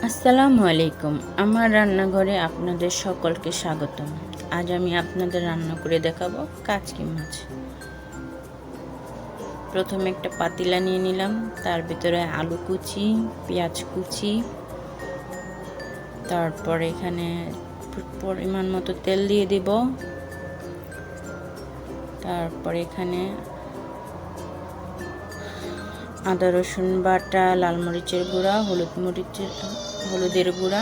আসসালামু আলাইকুম। আমার রান্নাঘরে আপনাদের সকলকে স্বাগতম। আজ আমি আপনাদের রান্না করে দেখাবো কাচকি মাছ। প্রথমে একটা পাতিলা নিয়ে নিলাম, তার ভিতরে আলু কুচি, পেঁয়াজ কুচি, তারপর এখানে পরিমাণ মতো তেল দিয়ে দিব। তারপর এখানে আদা রসুন বাটা, লাল মরিচের গুঁড়া, হলুদের গুঁড়া,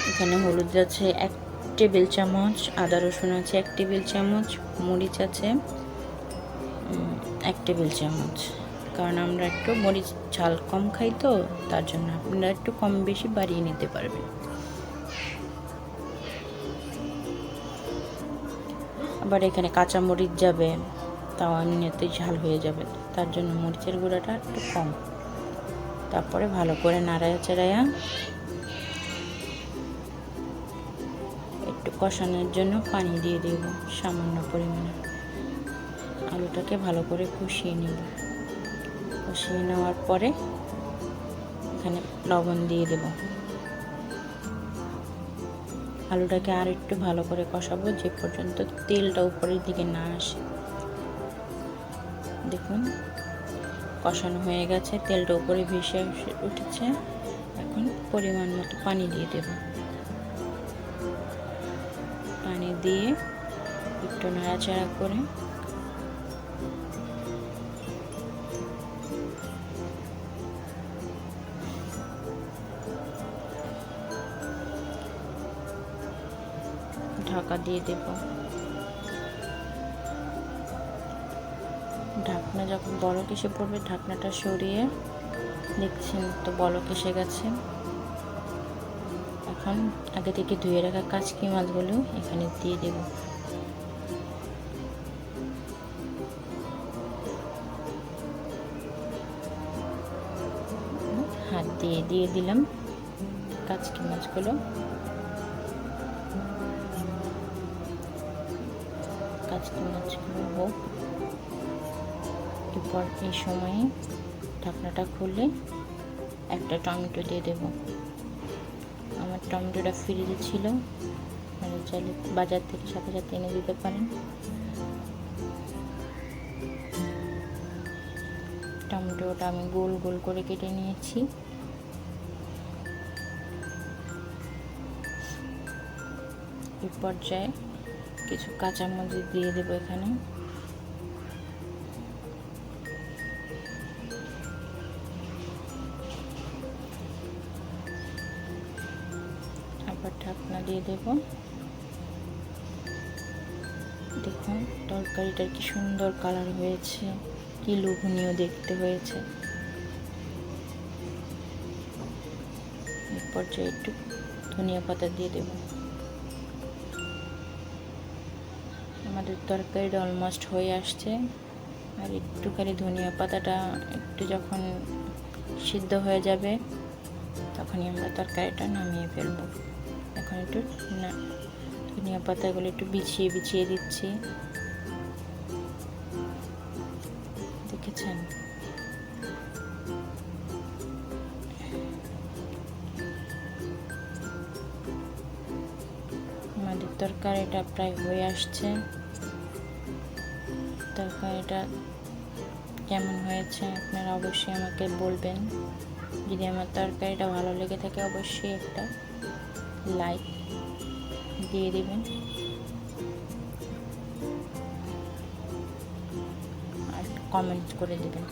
এখানে হলুদ আছে 1 টেবিল চামচ, আদা রসুন আছে 1 টেবিল চামচ, মরিচ আছে 1 টেবিল চামচ। কারণ আমরা একটু মরিচ ঝাল কম খাই, তো তার জন্য আপনারা একটু কম বেশি বাড়িয়ে নিতে পারবেন। আবার এখানে কাঁচা মরিচ যাবে, তাও এমনিতেই ঝাল হয়ে যাবে, তার জন্য মরিচের গুঁড়াটা একটু কম। তারপরে ভালো করে নাড়ায়া চাড়ায়া একটু কষানোর জন্য পানি দিয়ে দেব সামান্য পরিমাণে। আলুটাকে ভালো করে কষিয়ে নেব। কষিয়ে নেওয়ার পরে এখানে লবণ দিয়ে দেব। আলুটাকে আর একটু ভালো করে কষাবো, যে পর্যন্ত তেলটা উপরের দিকে না আসে। দেখুন কষানো হয়ে গেছে, তেলটা উপরে ভেসে উঠেছে। এখন পরিমাণ মতো পানি দিয়ে দেব। পানি দিয়ে একটু নাড়াচাড়া করে ঢাকা দিয়ে দেব। ঢাকনা যখন বলক এসে পড়বে, ঢাকনাটা সরিয়ে দেখছেন তো বলক এসে গেছে। এখন আগে থেকে ধুয়ে রাখা কাচকি মাছগুলো এখানে দিয়ে দেব। হাত দিয়ে দিলাম কাচকি মাছগুলো। কাচকি মাছগুলো হোক। এরপর এই সময়ে ঢাকনাটা খুলে একটা টমেটো দিয়ে দেব। আমার টমেটোটা ফ্রিজে ছিল, মানে চাইলে বাজার থেকে সাথে সাথে এনে দিতে পারেন। টমেটোটা আমি গোল গোল করে কেটে নিয়েছি। এই পর্যায়ে কিছু কাঁচামরিচ দিয়ে দেবো এখানে। আবার ঢাকনা দিয়ে দেব। দেখুন তরকারিটার কি সুন্দর কালার হয়েছে, কি লোভনীয় দেখতে হয়েছে। এই পর্যায়ে একটু ধনিয়া পাতা দিয়ে দেব। আমাদের তরকারিটা অলমোস্ট হয়ে আসছে। আর একটুখানি ধনিয়া পাতাটা একটু যখন সিদ্ধ হয়ে যাবে, তখনই আমরা তরকারিটা নামিয়ে ফেলব। এখন একটু ধনিয়া পাতাগুলো একটু বিছিয়ে দিচ্ছি। দেখেছেন? আমাদের তরকারিটা প্রায় হয়ে আসছে। তরকারিটা কেমন হয়েছে আপনারা অবশ্যই আমাকে বলবেন। যদি আমার তরকারিটা ভালো লেগে থাকে, অবশ্যই একটা লাইক দিয়ে দিবেন আর কমেন্ট করে দিবেন।